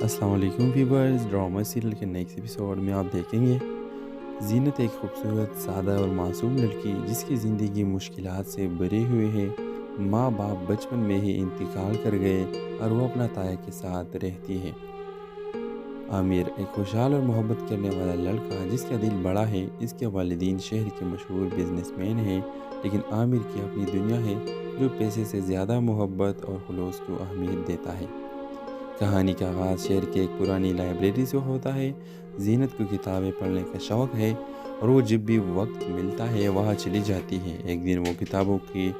السلام علیکم viewers, drama serial کے نیکسٹ ایپیسوڈ میں آپ دیکھیں گے زینت ایک خوبصورت، سادہ اور معصوم لڑکی جس کی زندگی مشکلات سے بھری ہوئی ہے۔ ماں باپ بچپن میں ہی انتقال کر گئے اور وہ اپنا تایا کے ساتھ رہتی ہے۔ عامر ایک خوشحال اور محبت کرنے والا لڑکا جس کا دل بڑا ہے۔ اس کے والدین شہر کے مشہور بزنس مین ہیں، لیکن عامر کی اپنی دنیا ہے جو پیسے سے زیادہ محبت اور خلوص کو اہمیت دیتا ہے۔ کہانی کا آغاز شہر کے ایک پرانی لائبریری سے ہوتا ہے۔ زینت کو کتابیں پڑھنے کا شوق ہے اور وہ جب بھی وقت ملتا ہے وہاں چلی جاتی ہے۔ ایک دن وہ کتابوں کی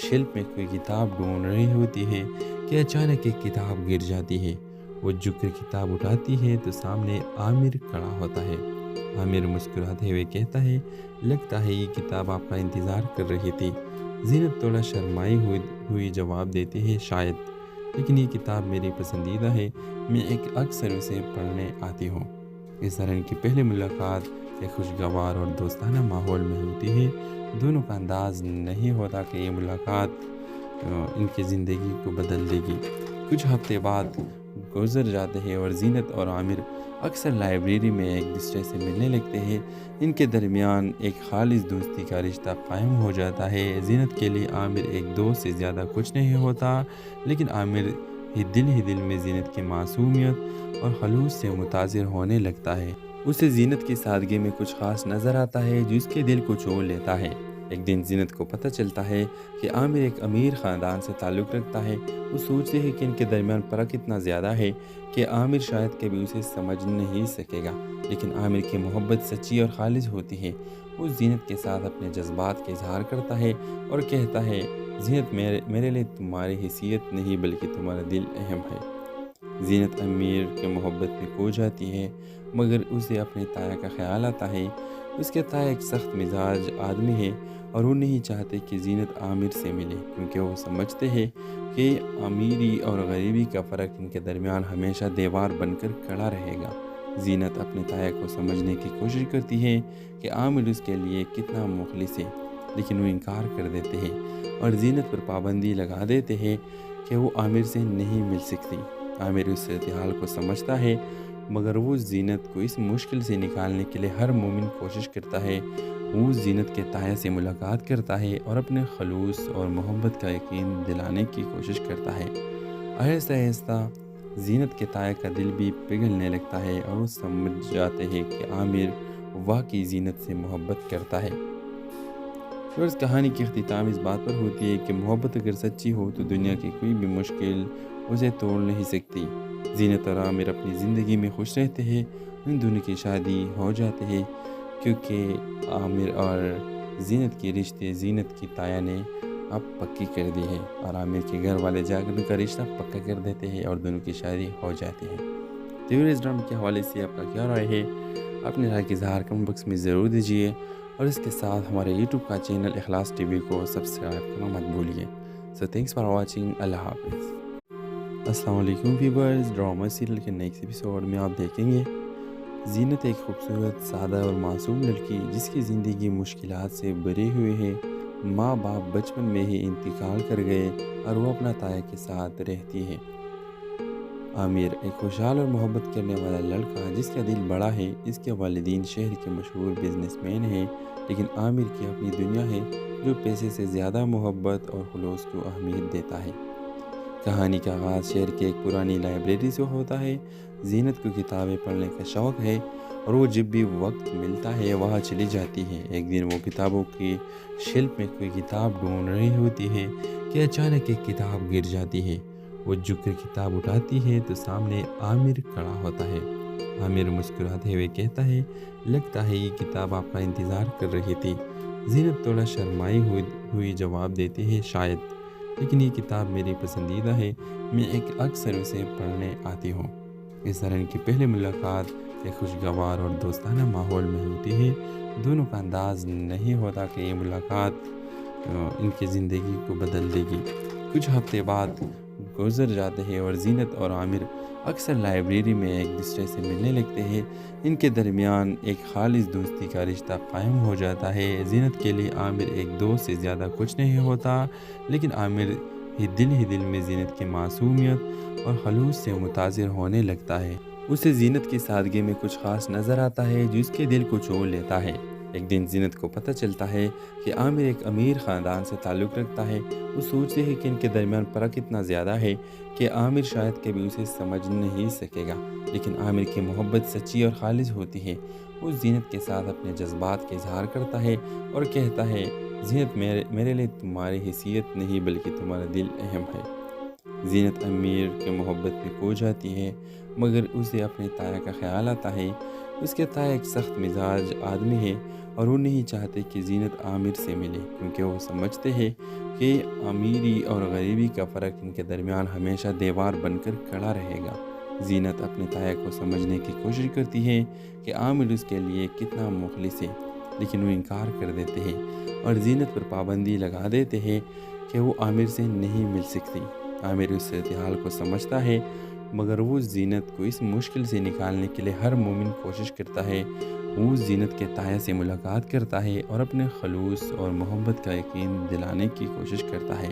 شیلف میں کوئی کتاب ڈھونڈ رہی ہوتی ہے کہ اچانک ایک کتاب گر جاتی ہے۔ وہ جھک کر کتاب اٹھاتی ہے تو سامنے عامر کھڑا ہوتا ہے۔ عامر مسکراتے ہوئے کہتا ہے، لگتا ہے یہ کتاب آپ کا انتظار کر رہی تھی۔ زینت تھوڑا شرمائی ہوئی جواب دیتی ہے، شاید، لیکن یہ کتاب میری پسندیدہ ہے، میں اکثر اسے پڑھنے آتی ہوں۔ اس طرح ان کی پہلی ملاقات ایک خوشگوار اور دوستانہ ماحول میں ہوتی ہے۔ دونوں کا انداز نہیں ہوتا کہ یہ ملاقات ان کی زندگی کو بدل دے گی۔ کچھ ہفتے بعد گزر جاتے ہیں اور زینت اور عامر اکثر لائبریری میں ایک دوسرے سے ملنے لگتے ہیں۔ ان کے درمیان ایک خالص دوستی کا رشتہ قائم ہو جاتا ہے۔ زینت کے لیے عامر ایک دوست سے زیادہ کچھ نہیں ہوتا، لیکن عامر ہی دل میں زینت کی معصومیت اور خلوص سے متاثر ہونے لگتا ہے۔ اسے زینت کی سادگی میں کچھ خاص نظر آتا ہے جو اس کے دل کو چھو لیتا ہے۔ ایک دن زینت کو پتہ چلتا ہے کہ عامر ایک امیر خاندان سے تعلق رکھتا ہے۔ وہ سوچتے ہیں کہ ان کے درمیان فرق اتنا زیادہ ہے کہ عامر شاید کبھی اسے سمجھ نہیں سکے گا، لیکن عامر کی محبت سچی اور خالص ہوتی ہے۔ وہ زینت کے ساتھ اپنے جذبات کا اظہار کرتا ہے اور کہتا ہے، زینت، میرے لیے تمہاری حیثیت نہیں بلکہ تمہارا دل اہم ہے۔ زینت امیر کے محبت میں کھو جاتی ہے، مگر اسے اپنے تایا کا خیال آتا ہے۔ اس کے تایا ایک سخت مزاج آدمی ہے اور وہ نہیں چاہتے کہ زینت عامر سے ملے، کیونکہ وہ سمجھتے ہیں کہ امیری اور غریبی کا فرق ان کے درمیان ہمیشہ دیوار بن کر کھڑا رہے گا۔ زینت اپنے تایا کو سمجھنے کی کوشش کرتی ہے کہ عامر اس کے لیے کتنا مخلص ہے، لیکن وہ انکار کر دیتے ہیں اور زینت پر پابندی لگا دیتے ہیں کہ وہ عامر سے نہیں مل سکتی۔ عامر اس صورتحال کو سمجھتا ہے، مگر وہ زینت کو اس مشکل سے نکالنے کے لیے ہر ممکن کوشش کرتا ہے۔ وہ زینت کے تایا سے ملاقات کرتا ہے اور اپنے خلوص اور محبت کا یقین دلانے کی کوشش کرتا ہے۔ آہستہ آہستہ زینت کے تایا کا دل بھی پگھلنے لگتا ہے اور وہ سمجھ جاتے ہیں کہ عامر واقعی زینت سے محبت کرتا ہے۔ اور اس کہانی کی اختتام اس بات پر ہوتی ہے کہ محبت اگر سچی ہو تو دنیا کی کوئی بھی مشکل اسے توڑ نہیں سکتی۔ زینت اور عامر اپنی زندگی میں خوش رہتے ہیں۔ ان دونوں کی شادی ہو جاتے ہیں کیونکہ عامر اور زینت کی رشتے زینت کی تایا نے اب پکی کر دی ہے، اور عامر کے گھر والے جا کر ان کا رشتہ پکا کر دیتے ہیں اور دونوں کی شادی ہو جاتی ہے۔ تو اس ڈرامے کے حوالے سے آپ کا کیا رائے ہے؟ اپنے رائے کا اظہار کمنٹ باکس میں ضرور دیجیے، اور اس کے ساتھ ہمارے یوٹیوب کا چینل اخلاص ٹی وی کو سبسکرائب کرنا مت بھولیے۔ سو تھینکس فار واچنگ، اللہ حافظ۔ السلام علیکم ویورز، ڈرامہ سیریل کے نیکسٹ ایپیسوڈ میں آپ دیکھیں گے زینت ایک خوبصورت، سادہ اور معصوم لڑکی جس کی زندگی مشکلات سے بھری ہوئی ہے۔ ماں باپ بچپن میں ہی انتقال کر گئے اور وہ اپنا تایا کے ساتھ رہتی ہے۔ عامر ایک خوشحال اور محبت کرنے والا لڑکا جس کا دل بڑا ہے۔ اس کے والدین شہر کے مشہور بزنس مین ہیں، لیکن عامر کی اپنی دنیا ہے جو پیسے سے زیادہ محبت اور خلوص کو اہمیت دیتا ہے۔ کہانی کا آغاز شہر کے ایک پرانی لائبریری سے ہوتا ہے۔ زینت کو کتابیں پڑھنے کا شوق ہے اور وہ جب بھی وقت ملتا ہے وہاں چلی جاتی ہے۔ ایک دن وہ کتابوں کی شیلف میں کوئی کتاب ڈھونڈ رہی ہوتی ہے کہ اچانک ایک کتاب گر جاتی ہے۔ وہ جھک کر کتاب اٹھاتی ہے تو سامنے عامر کھڑا ہوتا ہے۔ عامر مسکراتے ہوئے کہتا ہے، لگتا ہے یہ کتاب آپ کا انتظار کر رہی تھی۔ زینت تھوڑا شرمائی ہوئی جواب دیتی ہے، شاید، لیکن یہ کتاب میری پسندیدہ ہے، میں اکثر اسے پڑھنے آتی ہوں۔ اس طرح ان کی پہلی ملاقات ایک خوشگوار اور دوستانہ ماحول میں ہوتی ہے۔ دونوں کا انداز نہیں ہوتا کہ یہ ملاقات ان کی زندگی کو بدل دے گی۔ کچھ ہفتے بعد گزر جاتے ہیں اور زینت اور عامر اکثر لائبریری میں ایک دوسرے سے ملنے لگتے ہیں۔ ان کے درمیان ایک خالص دوستی کا رشتہ قائم ہو جاتا ہے۔ زینت کے لیے عامر ایک دوست سے زیادہ کچھ نہیں ہوتا، لیکن عامر ہی دل میں زینت کی معصومیت اور خلوص سے متاثر ہونے لگتا ہے۔ اسے زینت کی سادگی میں کچھ خاص نظر آتا ہے جو اس کے دل کو چھو لیتا ہے۔ ایک دن زینت کو پتہ چلتا ہے کہ عامر ایک امیر خاندان سے تعلق رکھتا ہے۔ وہ سوچتے ہیں کہ ان کے درمیان فرق اتنا زیادہ ہے کہ عامر شاید کبھی اسے سمجھ نہیں سکے گا، لیکن عامر کی محبت سچی اور خالص ہوتی ہے۔ وہ زینت کے ساتھ اپنے جذبات کا اظہار کرتا ہے اور کہتا ہے، زینت میرے لیے تمہاری حیثیت نہیں بلکہ تمہارا دل اہم ہے۔ زینت امیر کے محبت میں کھو جاتی ہے، مگر اسے اپنے تایا کا خیال آتا ہے۔ اس کے تایا ایک سخت مزاج آدمی ہے اور وہ نہیں چاہتے کہ زینت عامر سے ملے، کیونکہ وہ سمجھتے ہیں کہ امیری اور غریبی کا فرق ان کے درمیان ہمیشہ دیوار بن کر کھڑا رہے گا۔ زینت اپنے تایا کو سمجھنے کی کوشش کرتی ہے کہ عامر اس کے لیے کتنا مخلص ہے، لیکن وہ انکار کر دیتے ہیں اور زینت پر پابندی لگا دیتے ہیں کہ وہ عامر سے نہیں مل سکتی۔ عامر اس صورتحال کو سمجھتا ہے، مگر وہ زینت کو اس مشکل سے نکالنے کے لیے ہر ممکن کوشش کرتا ہے۔ وہ زینت کے تایا سے ملاقات کرتا ہے اور اپنے خلوص اور محبت کا یقین دلانے کی کوشش کرتا ہے۔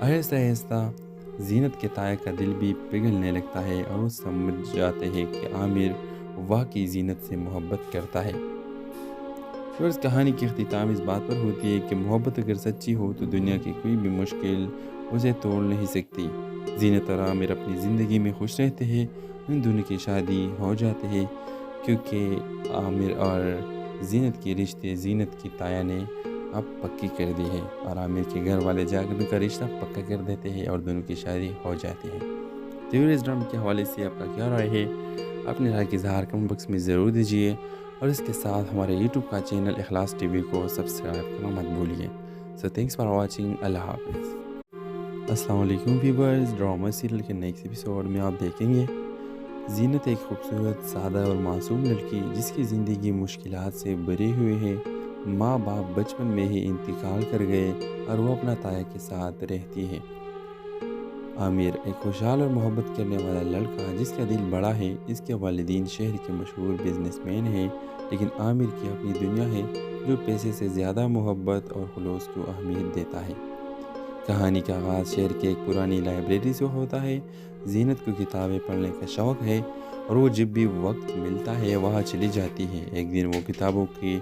آہستہ آہستہ زینت کے تایا کا دل بھی پگھلنے لگتا ہے اور وہ سمجھ جاتے ہیں کہ عامر واقعی زینت سے محبت کرتا ہے۔ اور اس کہانی کی اختتام اس بات پر ہوتی ہے کہ محبت اگر سچی ہو تو دنیا کی کوئی بھی مشکل اسے توڑ نہیں سکتی۔ زینت اور عامر اپنی زندگی میں خوش رہتے ہیں۔ ان دونوں کی شادی ہو جاتے ہیں کیونکہ عامر اور زینت کی رشتے زینت کی تایا نے اب پکی کر دی ہے، اور عامر کے گھر والے جا کر ان کا رشتہ پکا کر دیتے ہیں اور دونوں کی شادی ہو جاتی ہے۔ تو اس ڈرامے کے حوالے سے آپ کا کیا رائے ہے؟ اپنے رائے کا اظہار کمنٹ باکس میں ضرور دیجیے، اور اس کے ساتھ ہمارے یوٹیوب کا چینل اخلاص ٹی وی کو سبسکرائب کرنا مت بھولیے۔ سو تھینکس فار واچنگ۔ اللہ حافظ۔ السلام علیکم ویورز، ڈرامہ سیریل کے نیکسٹ ایپیسوڈ میں آپ دیکھیں گے زینت ایک خوبصورت، سادہ اور معصوم لڑکی جس کی زندگی مشکلات سے بھری ہوئی ہے۔ ماں باپ بچپن میں ہی انتقال کر گئے اور وہ اپنا تایا کے ساتھ رہتی ہے۔ عامر ایک خوشحال اور محبت کرنے والا لڑکا جس کا دل بڑا ہے۔ اس کے والدین شہر کے مشہور بزنس مین ہیں، لیکن عامر کی اپنی دنیا ہے جو پیسے سے زیادہ محبت اور خلوص کو اہمیت دیتا ہے۔ کہانی کا آغاز شہر کی ایک پرانی لائبریری سے ہوتا ہے۔ زینت کو کتابیں پڑھنے کا شوق ہے اور وہ جب بھی وقت ملتا ہے وہاں چلی جاتی ہے۔ ایک دن وہ کتابوں کی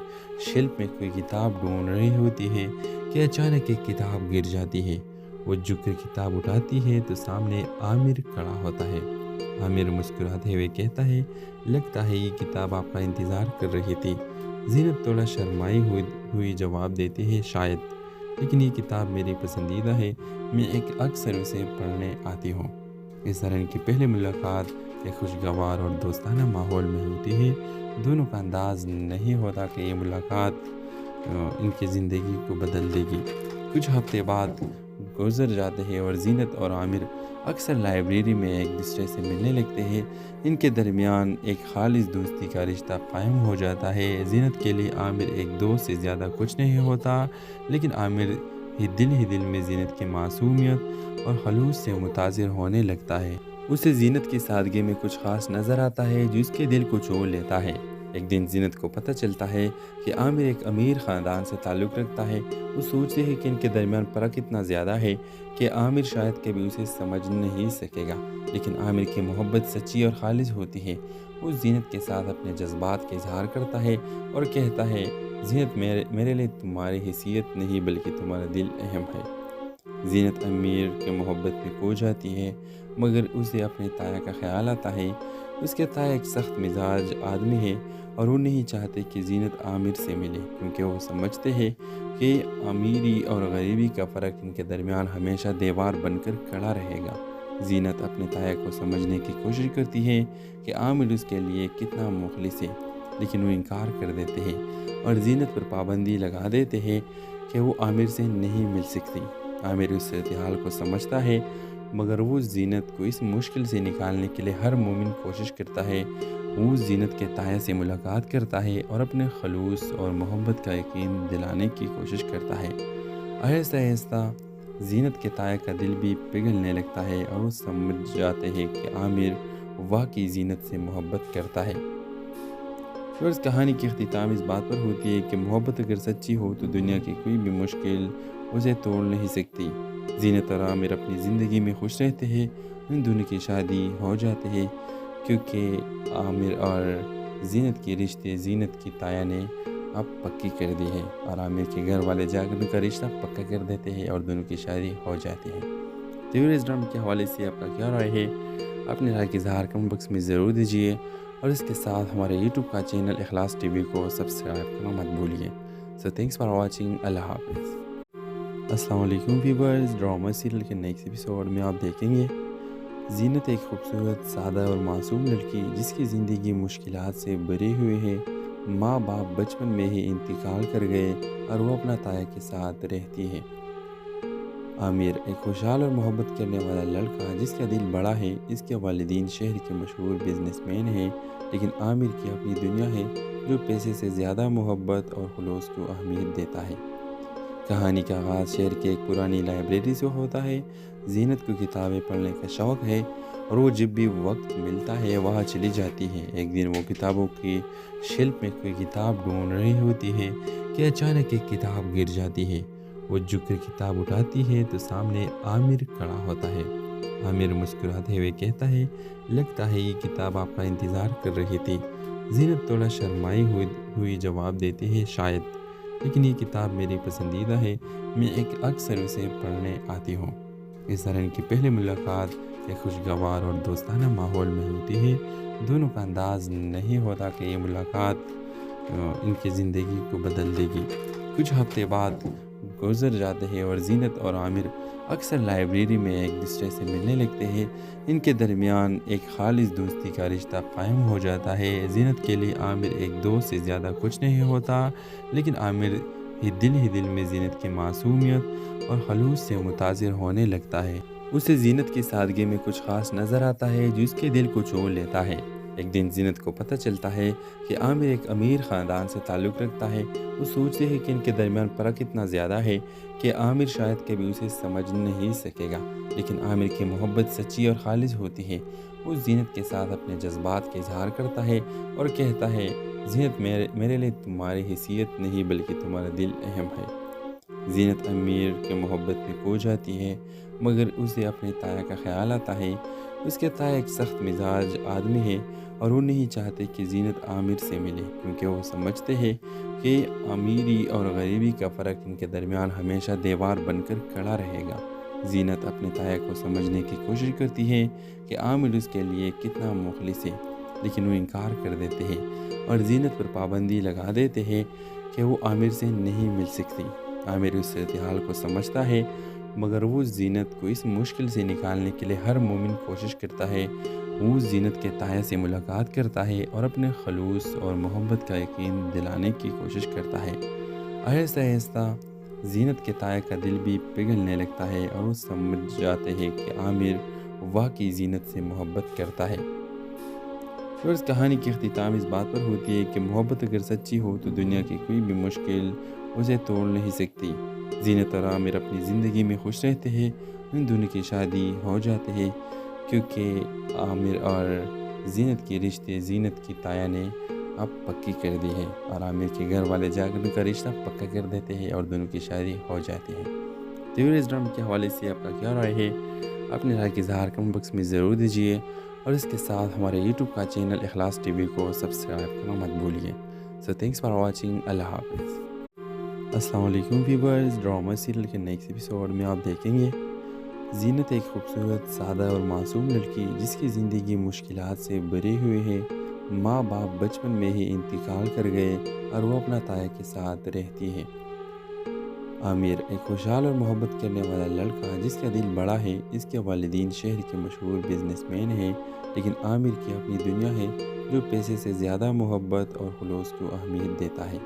شیلف میں کوئی کتاب ڈھونڈ رہی ہوتی ہے کہ اچانک ایک کتاب گر جاتی ہے۔ وہ جھک کر کتاب اٹھاتی ہے تو سامنے عامر کھڑا ہوتا ہے۔ عامر مسکراتے ہوئے کہتا ہے، لگتا ہے یہ کتاب آپ کا انتظار کر رہی تھی۔ زینت تھوڑا شرمائی ہوئی جواب دیتی ہے، شاید، لیکن یہ کتاب میری پسندیدہ ہے، میں اکثر اسے پڑھنے آتی ہوں۔ اس طرح ان کی پہلی ملاقات ایک خوشگوار اور دوستانہ ماحول میں ہوتی ہے۔ دونوں کا انداز نہیں ہوتا کہ یہ ملاقات ان کی زندگی کو بدل دے گی۔ کچھ ہفتے بعد گزر جاتے ہیں اور زینت اور عامر اکثر لائبریری میں ایک دوسرے سے ملنے لگتے ہیں۔ ان کے درمیان ایک خالص دوستی کا رشتہ قائم ہو جاتا ہے۔ زینت کے لیے عامر ایک دوست سے زیادہ کچھ نہیں ہوتا، لیکن عامر ہی دل میں زینت کی معصومیت اور خلوص سے متاثر ہونے لگتا ہے۔ اسے زینت کی سادگی میں کچھ خاص نظر آتا ہے جو اس کے دل کو چھو لیتا ہے۔ ایک دن زینت کو پتہ چلتا ہے کہ عامر ایک امیر خاندان سے تعلق رکھتا ہے۔ وہ سوچتے ہیں کہ ان کے درمیان فرق اتنا زیادہ ہے کہ عامر شاید کبھی اسے سمجھ نہیں سکے گا، لیکن عامر کی محبت سچی اور خالص ہوتی ہے۔ وہ زینت کے ساتھ اپنے جذبات کا اظہار کرتا ہے اور کہتا ہے، زینت میرے لیے تمہاری حیثیت نہیں بلکہ تمہارا دل اہم ہے۔ زینت امیر کے محبت میں کھو جاتی ہے، مگر اسے اپنے تایا کا خیال آتا ہے۔ اس کے تایا ایک سخت مزاج آدمی ہے اور وہ نہیں چاہتے کہ زینت عامر سے ملے، کیونکہ وہ سمجھتے ہیں کہ امیری اور غریبی کا فرق ان کے درمیان ہمیشہ دیوار بن کر کھڑا رہے گا۔ زینت اپنے تایا کو سمجھنے کی کوشش کرتی ہے کہ عامر اس کے لیے کتنا مخلص ہے، لیکن وہ انکار کر دیتے ہیں اور زینت پر پابندی لگا دیتے ہیں کہ وہ عامر سے نہیں مل سکتی۔ عامر اس صورتحال کو سمجھتا ہے، مگر وہ زینت کو اس مشکل سے نکالنے کے لیے ہر ممکن کوشش کرتا ہے۔ وہ زینت کے تایا سے ملاقات کرتا ہے اور اپنے خلوص اور محبت کا یقین دلانے کی کوشش کرتا ہے۔ آہستہ آہستہ زینت کے تایا کا دل بھی پگھلنے لگتا ہے اور وہ سمجھ جاتے ہیں کہ عامر واقعی زینت سے محبت کرتا ہے۔ اور اس کہانی کی اختتام اس بات پر ہوتی ہے کہ محبت اگر سچی ہو تو دنیا کی کوئی بھی مشکل اسے توڑ نہیں سکتی۔ زینت اور عامر اپنی زندگی میں خوش رہتے ہیں، ان دونوں کی شادی ہو جاتی ہے کیونکہ عامر اور زینت کے رشتے زینت کی تایا نے اب پکی کر دی ہے اور عامر کے گھر والے جا کر ان کا رشتہ پکا کر دیتے ہیں اور دونوں کی شادی ہو جاتی ہے۔ تو اس ڈرامے کے حوالے سے آپ کا کیا رائے ہے؟ اپنے رائے کی اظہار کمنٹ باکس میں ضرور دیجیے اور اس کے ساتھ ہمارے یوٹیوب کا چینل اخلاص ٹی وی کو سبسکرائب کرنا مت بھولیے۔ سو تھینکس فار واچنگ، اللہ حافظ۔ السلام علیکم ویورز، ڈرامہ سیریل کے نیکسٹ ایپیسوڈ میں آپ دیکھیں گے زینت ایک خوبصورت، سادہ اور معصوم لڑکی جس کی زندگی مشکلات سے بھری ہوئی ہے۔ ماں باپ بچپن میں ہی انتقال کر گئے اور وہ اپنا تایا کے ساتھ رہتی ہے۔ عامر ایک خوشحال اور محبت کرنے والا لڑکا جس کا دل بڑا ہے، اس کے والدین شہر کے مشہور بزنس مین ہیں، لیکن عامر کی اپنی دنیا ہے جو پیسے سے زیادہ محبت اور خلوص کو اہمیت دیتا ہے۔ کہانی کا آغاز شہر کے ایک پرانی لائبریری سے ہوتا ہے۔ زینت کو کتابیں پڑھنے کا شوق ہے اور وہ جب بھی وقت ملتا ہے وہاں چلی جاتی ہے۔ ایک دن وہ کتابوں کی شیلف میں کوئی کتاب ڈھونڈ رہی ہوتی ہے کہ اچانک ایک کتاب گر جاتی ہے۔ وہ جھک کر کتاب اٹھاتی ہے تو سامنے عامر کھڑا ہوتا ہے۔ عامر مسکراتے ہوئے کہتا ہے، لگتا ہے یہ کتاب آپ کا انتظار کر رہی تھی۔ زینت تھوڑا شرمائی ہوئی جواب دیتی ہے، شاید، لیکن یہ کتاب میری پسندیدہ ہے، میں اکثر اسے پڑھنے آتی ہوں۔ اس طرح ان کی پہلی ملاقات ایک خوشگوار اور دوستانہ ماحول میں ہوتی ہے۔ دونوں کا انداز نہیں ہوتا کہ یہ ملاقات ان کی زندگی کو بدل دے گی۔ کچھ ہفتے بعد گزر جاتے ہیں اور زینت اور عامر اکثر لائبریری میں ایک دوسرے سے ملنے لگتے ہیں۔ ان کے درمیان ایک خالص دوستی کا رشتہ قائم ہو جاتا ہے۔ زینت کے لیے عامر ایک دوست سے زیادہ کچھ نہیں ہوتا، لیکن عامر دل میں زینت کی معصومیت اور خلوص سے متاثر ہونے لگتا ہے۔ اسے زینت کی سادگی میں کچھ خاص نظر آتا ہے جو اس کے دل کو چھو لیتا ہے۔ ایک دن زینت کو پتہ چلتا ہے کہ عامر ایک امیر خاندان سے تعلق رکھتا ہے۔ وہ سوچتے ہیں کہ ان کے درمیان فرق اتنا زیادہ ہے کہ عامر شاید کبھی اسے سمجھ نہیں سکے گا، لیکن عامر کی محبت سچی اور خالص ہوتی ہے۔ وہ زینت کے ساتھ اپنے جذبات کا اظہار کرتا ہے اور کہتا ہے، زینت، میرے لیے تمہاری حیثیت نہیں بلکہ تمہارا دل اہم ہے۔ زینت امیر کے محبت میں کھو جاتی ہے، مگر اسے اپنے تایا کا خیال آتا ہے۔ اس کے تایا ایک سخت مزاج آدمی ہے اور وہ نہیں چاہتے کہ زینت عامر سے ملے، کیونکہ وہ سمجھتے ہیں کہ امیری اور غریبی کا فرق ان کے درمیان ہمیشہ دیوار بن کر کھڑا رہے گا۔ زینت اپنے تایا کو سمجھنے کی کوشش کرتی ہے کہ عامر اس کے لیے کتنا مخلص ہے، لیکن وہ انکار کر دیتے ہیں اور زینت پر پابندی لگا دیتے ہیں کہ وہ عامر سے نہیں مل سکتی۔ عامر اس صورتحال کو سمجھتا ہے، مگر وہ زینت کو اس مشکل سے نکالنے کے لیے ہر ممکن کوشش کرتا ہے۔ وہ زینت کے تایا سے ملاقات کرتا ہے اور اپنے خلوص اور محبت کا یقین دلانے کی کوشش کرتا ہے۔ آہستہ آہستہ زینت کے تایا کا دل بھی پگھلنے لگتا ہے اور وہ سمجھ جاتے ہیں کہ عامر واقعی زینت سے محبت کرتا ہے۔ اور اس کہانی کی اختتام اس بات پر ہوتی ہے کہ محبت اگر سچی ہو تو دنیا کی کوئی بھی مشکل اسے توڑ نہیں سکتی۔ زینت اور عامر اپنی زندگی میں خوش رہتے ہیں، ان دونوں کی شادی ہو جاتی ہے کیونکہ عامر اور زینت کے رشتے زینت کی تایا نے اب پکی کر دی ہے اور عامر کے گھر والے جا کر ان کا رشتہ پکا کر دیتے ہیں اور دونوں کی شادی ہو جاتی ہے۔ تو اس ڈرامے کے حوالے سے آپ کا کیا رائے ہے؟ اپنے رائے کی اظہار کمنٹ باکس میں ضرور دیجیے اور اس کے ساتھ ہمارے یوٹیوب کا چینل اخلاص ٹی وی کو سبسکرائب کرنا مت بھولیے۔ سو تھینکس فار واچنگ، اللہ حافظ۔ السلام علیکم ویورز، ڈرامہ سیریل کے نیکسٹ ایپیسوڈ میں آپ دیکھیں گے زینت ایک خوبصورت، سادہ اور معصوم لڑکی جس کی زندگی مشکلات سے بھری ہوئی ہے۔ ماں باپ بچپن میں ہی انتقال کر گئے اور وہ اپنا تایا کے ساتھ رہتی ہے۔ عامر ایک خوشحال اور محبت کرنے والا لڑکا جس کا دل بڑا ہے، اس کے والدین شہر کے مشہور بزنس مین ہیں، لیکن عامر کی اپنی دنیا ہے جو پیسے سے زیادہ محبت اور خلوص کو اہمیت دیتا ہے۔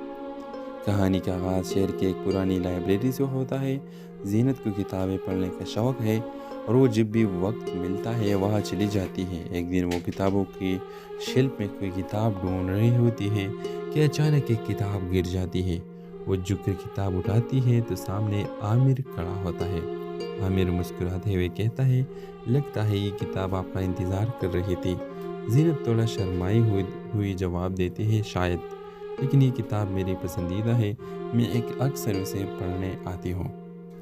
کہانی کا آغاز شہر کے ایک پرانی لائبریری سے ہوتا ہے۔ زینت کو کتابیں پڑھنے کا شوق ہے اور وہ جب بھی وقت ملتا ہے وہاں چلی جاتی ہے۔ ایک دن وہ کتابوں کی شیلف میں کوئی کتاب ڈھونڈ رہی ہوتی ہے کہ اچانک ایک کتاب گر جاتی ہے۔ وہ جھک کر کتاب اٹھاتی ہے تو سامنے عامر کھڑا ہوتا ہے۔ عامر مسکراتے ہوئے کہتا ہے، لگتا ہے یہ کتاب آپ کا انتظار کر رہی تھی۔ زینت تھوڑا شرمائی ہوئی جواب دیتی ہے، شاید، لیکن یہ کتاب میری پسندیدہ ہے، میں اکثر اسے پڑھنے آتی ہوں۔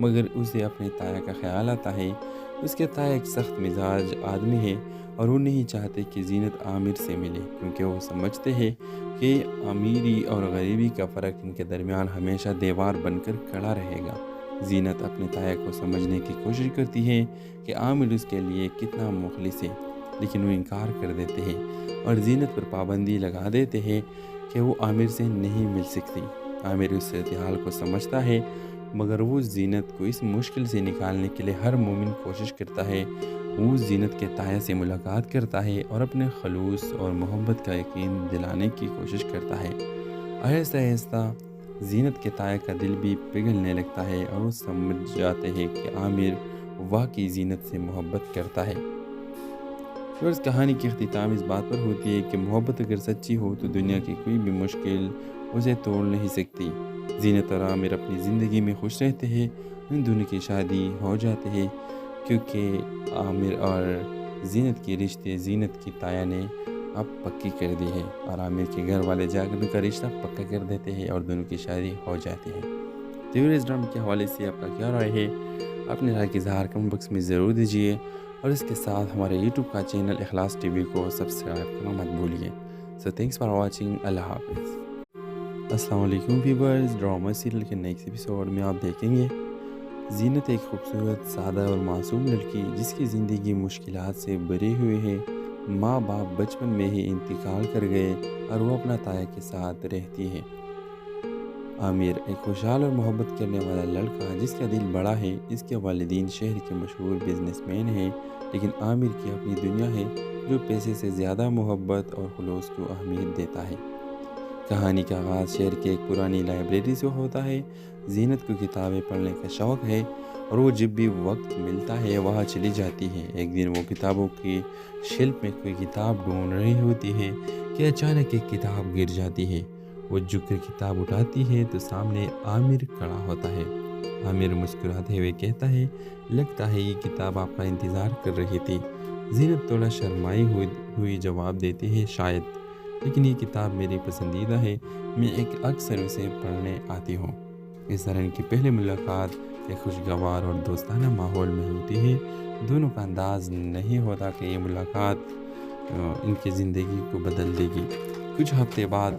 مگر اسے اپنے تایا کا خیال آتا ہے۔ اس کے تایا ایک سخت مزاج آدمی ہے اور وہ نہیں چاہتے کہ زینت عامر سے ملے، کیونکہ وہ سمجھتے ہیں کہ امیری اور غریبی کا فرق ان کے درمیان ہمیشہ دیوار بن کر کھڑا رہے گا۔ زینت اپنے تایا کو سمجھنے کی کوشش کرتی ہے کہ عامر اس کے لیے کتنا مخلص ہے، لیکن وہ انکار کر دیتے ہیں اور زینت پر پابندی لگا دیتے ہیں کہ وہ عامر سے نہیں مل سکتی۔ عامر اس صورتحال کو سمجھتا ہے، مگر وہ زینت کو اس مشکل سے نکالنے کے لیے ہر ممکن کوشش کرتا ہے۔ وہ زینت کے تایا سے ملاقات کرتا ہے اور اپنے خلوص اور محبت کا یقین دلانے کی کوشش کرتا ہے۔ آہستہ آہستہ زینت کے تایا کا دل بھی پگھلنے لگتا ہے اور وہ سمجھ جاتے ہیں کہ عامر واقعی زینت سے محبت کرتا ہے۔ اور اس کہانی کی اختتام اس بات پر ہوتی ہے کہ محبت اگر سچی ہو تو دنیا کی کوئی بھی مشکل اسے توڑ نہیں سکتی۔ زینت اور عامر اپنی زندگی میں خوش رہتے ہیں، ان دونوں کی شادی ہو جاتے ہیں، کیونکہ عامر اور زینت کے رشتے زینت کی تایا نے اب پکی کر دی ہے اور عامر کے گھر والے جا کر ان کا رشتہ پکا کر دیتے ہیں اور دونوں کی شادی ہو جاتی ہے۔ تو اس ڈرامے کے حوالے سے آپ کا کیا رائے ہے؟ اپنے رائے کی اظہار کمنٹ باکس میں ضرور دیجیے اور اس کے ساتھ ہمارے یوٹیوب کا چینل اخلاص ٹی وی کو سبسکرائب کرنا مت بھولیے۔ سو تھینکس فار واچنگ۔ اللہ حافظ۔ السلام علیکم ویورز، ڈرامہ سیریل کے نیکسٹ ایپیسوڈ میں آپ دیکھیں گے زینت ایک خوبصورت، سادہ اور معصوم لڑکی جس کی زندگی مشکلات سے بھری ہوئی ہے۔ ماں باپ بچپن میں ہی انتقال کر گئے اور وہ اپنا تایا کے ساتھ رہتی ہے۔ عامر ایک خوشحال اور محبت کرنے والا لڑکا جس کا دل بڑا ہے۔ اس کے والدین شہر کے مشہور بزنس مین ہیں، لیکن عامر کی اپنی دنیا ہے جو پیسے سے زیادہ محبت اور خلوص کو اہمیت دیتا ہے۔ کہانی کا آغاز شہر کے ایک پرانی لائبریری سے ہوتا ہے۔ زینت کو کتابیں پڑھنے کا شوق ہے اور وہ جب بھی وقت ملتا ہے وہاں چلی جاتی ہے۔ ایک دن وہ کتابوں کی شیلف میں کوئی کتاب ڈھونڈ رہی ہوتی ہے کہ اچانک ایک کتاب گر جاتی ہے۔ وہ جھک کر کتاب اٹھاتی ہے تو سامنے عامر کھڑا ہوتا ہے۔ عامر مسکراتے ہوئے کہتا ہے، لگتا ہے یہ کتاب آپ کا انتظار کر رہی تھی۔ زینت تھوڑا شرمائی ہوئی جواب دیتی ہے، شاید، لیکن یہ کتاب میری پسندیدہ ہے، میں اکثر اسے پڑھنے آتی ہوں۔ اس طرح ان کی پہلی ملاقات ایک خوشگوار اور دوستانہ ماحول میں ہوتی ہے۔ دونوں کا انداز نہیں ہوتا کہ یہ ملاقات ان کی زندگی کو بدل دے گی۔ کچھ ہفتے بعد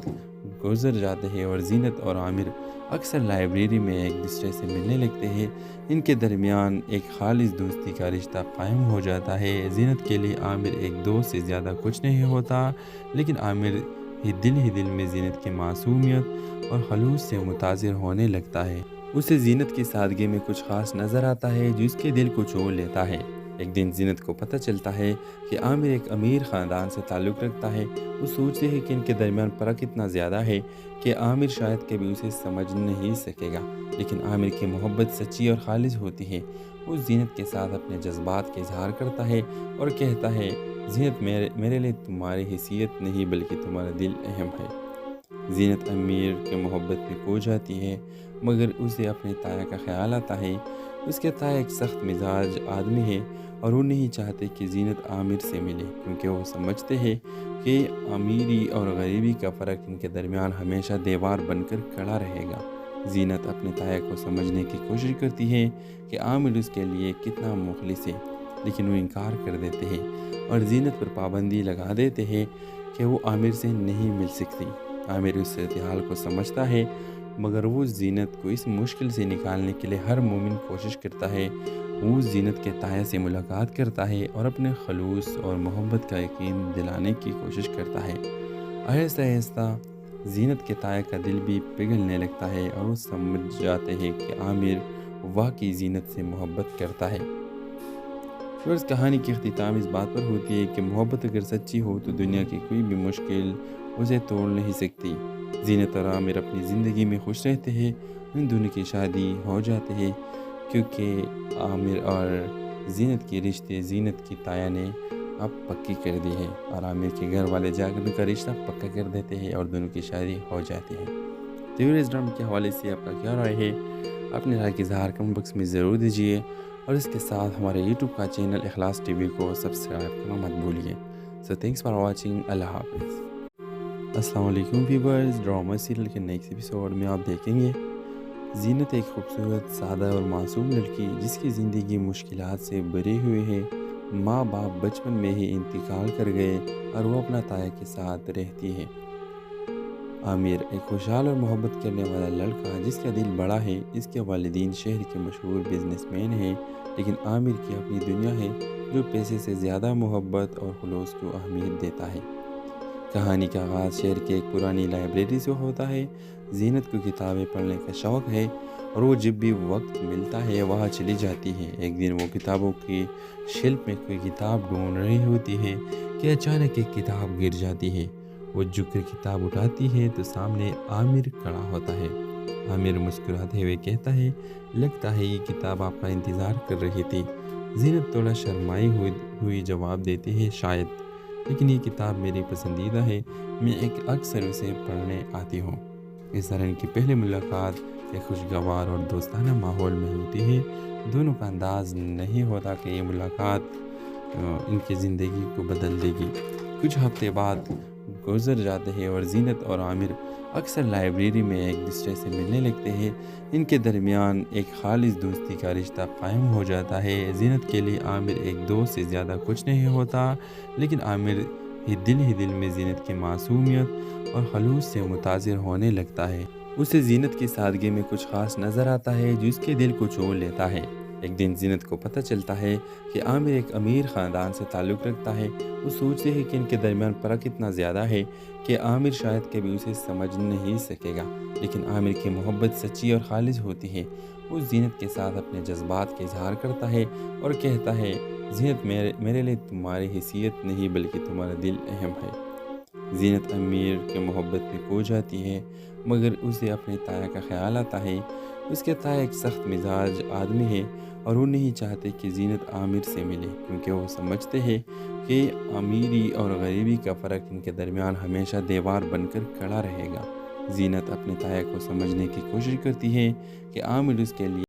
گزر جاتے ہیں اور زینت اور عامر اکثر لائبریری میں ایک دوسرے سے ملنے لگتے ہیں۔ ان کے درمیان ایک خالص دوستی کا رشتہ قائم ہو جاتا ہے۔ زینت کے لیے عامر ایک دوست سے زیادہ کچھ نہیں ہوتا، لیکن عامر ہی دل میں زینت کی معصومیت اور خلوص سے متاثر ہونے لگتا ہے۔ اسے زینت کی سادگی میں کچھ خاص نظر آتا ہے جو اس کے دل کو چھو لیتا ہے۔ ایک دن زینت کو پتہ چلتا ہے کہ عامر ایک امیر خاندان سے تعلق رکھتا ہے۔ وہ سوچتے ہیں کہ ان کے درمیان فرق اتنا زیادہ ہے کہ عامر شاید کبھی اسے سمجھ نہیں سکے گا، لیکن عامر کی محبت سچی اور خالص ہوتی ہے۔ وہ زینت کے ساتھ اپنے جذبات کا اظہار کرتا ہے اور کہتا ہے، زینت میرے لیے تمہاری حیثیت نہیں بلکہ تمہارا دل اہم ہے۔ زینت امیر کے محبت میں کھو جاتی ہے، مگر اسے اپنے تایا کا خیال آتا ہے۔ اس کے تایا ایک سخت مزاج آدمی ہے اور وہ نہیں چاہتے کہ زینت عامر سے ملے، کیونکہ وہ سمجھتے ہیں کہ امیری اور غریبی کا فرق ان کے درمیان ہمیشہ دیوار بن کر کھڑا رہے گا۔ زینت اپنے تایا کو سمجھنے کی کوشش کرتی ہے کہ عامر اس کے لیے کتنا مخلص ہے، لیکن وہ انکار کر دیتے ہیں اور زینت پر پابندی لگا دیتے ہیں کہ وہ عامر سے نہیں مل سکتی۔ عامر اس صورتحال کو سمجھتا ہے، مگر وہ زینت کو اس مشکل سے نکالنے کے لیے ہر ممکن کوشش کرتا ہے۔ وہ زینت کے تایا سے ملاقات کرتا ہے اور اپنے خلوص اور محبت کا یقین دلانے کی کوشش کرتا ہے۔ آہستہ آہستہ زینت کے تایا کا دل بھی پگھلنے لگتا ہے اور وہ سمجھ جاتے ہیں کہ عامر واقعی زینت سے محبت کرتا ہے۔ اور اس کہانی کی اختتام اس بات پر ہوتی ہے کہ محبت اگر سچی ہو تو دنیا کی کوئی بھی مشکل اسے توڑ نہیں سکتی۔ زینت اور عامر اپنی زندگی میں خوش رہتے ہیں، ان دونوں کی شادی ہو جاتے ہیں، کیونکہ عامر اور زینت کے رشتے زینت کی تایا نے اب پکی کر دی ہے اور عامر کے گھر والے جا کر ان کا رشتہ پکا کر دیتے ہیں اور دونوں کی شادی ہو جاتی ہے۔ تو اس ڈرامے کے حوالے سے آپ کا کیا رائے ہے؟ اپنے رائے کی اظہار کمنٹ باکس میں ضرور دیجیے اور اس کے ساتھ ہمارے یوٹیوب کا چینل اخلاص ٹی وی کو سبسکرائب کرنا مت بھولیے۔ سو تھینکس فار واچنگ۔ اللہ حافظ۔ السلام علیکم ویورز، ڈرامہ سیریل کے نیکسٹ ایپیسوڈ میں آپ دیکھیں گے زینت ایک خوبصورت سادہ اور معصوم لڑکی جس کی زندگی مشکلات سے بھری ہوئی ہے۔ ماں باپ بچپن میں ہی انتقال کر گئے اور وہ اپنا تایا کے ساتھ رہتی ہے۔ عامر ایک خوشحال اور محبت کرنے والا لڑکا جس کا دل بڑا ہے۔ اس کے والدین شہر کے مشہور بزنس مین ہیں، لیکن عامر کی اپنی دنیا ہے جو پیسے سے زیادہ محبت اور خلوص کو اہمیت دیتا ہے۔ کہانی کا آغاز شہر کے ایک پرانی لائبریری سے ہوتا ہے۔ زینت کو کتابیں پڑھنے کا شوق ہے اور وہ جب بھی وقت ملتا ہے وہاں چلی جاتی ہے۔ ایک دن وہ کتابوں کی شیلف میں کوئی کتاب ڈھونڈ رہی ہوتی ہے کہ اچانک ایک کتاب گر جاتی ہے۔ وہ جھک کر کتاب اٹھاتی ہے تو سامنے عامر کھڑا ہوتا ہے۔ عامر مسکراتے ہوئے کہتا ہے، لگتا ہے یہ کتاب آپ کا انتظار کر رہی تھی۔ زینت تھوڑا شرمائی ہوئی جواب دیتی ہے، شاید، لیکن یہ کتاب میری پسندیدہ ہے، میں اکثر اسے پڑھنے آتی ہوں۔ اس طرح ان کی پہلی ملاقات ایک خوشگوار اور دوستانہ ماحول میں ہوتی ہے۔ دونوں کا انداز نہیں ہوتا کہ یہ ملاقات ان کی زندگی کو بدل دے گی۔ کچھ ہفتے بعد گزر جاتے ہیں اور زینت اور عامر اکثر لائبریری میں ایک دوسرے سے ملنے لگتے ہیں۔ ان کے درمیان ایک خالص دوستی کا رشتہ قائم ہو جاتا ہے۔ زینت کے لیے عامر ایک دوست سے زیادہ کچھ نہیں ہوتا، لیکن عامر ہی دل میں زینت کی معصومیت اور خلوص سے متاثر ہونے لگتا ہے۔ اسے زینت کی سادگی میں کچھ خاص نظر آتا ہے جو اس کے دل کو چھو لیتا ہے۔ ایک دن زینت کو پتہ چلتا ہے کہ عامر ایک امیر خاندان سے تعلق رکھتا ہے۔ وہ سوچتے ہیں کہ ان کے درمیان فرق اتنا زیادہ ہے کہ عامر شاید کبھی اسے سمجھ نہیں سکے گا، لیکن عامر کی محبت سچی اور خالص ہوتی ہے۔ وہ زینت کے ساتھ اپنے جذبات کا اظہار کرتا ہے اور کہتا ہے، زینت، میرے لیے تمہاری حیثیت نہیں بلکہ تمہارا دل اہم ہے۔ زینت امیر کے محبت میں کھو جاتی ہے، مگر اسے اپنے تایا کا خیال آتا ہے۔ اس کے تایا ایک سخت مزاج آدمی ہے اور وہ نہیں چاہتے کہ زینت عامر سے ملے، کیونکہ وہ سمجھتے ہیں کہ امیری اور غریبی کا فرق ان کے درمیان ہمیشہ دیوار بن کر کھڑا رہے گا۔ زینت اپنے تایا کو سمجھنے کی کوشش کرتی ہے کہ عامر اس کے لیے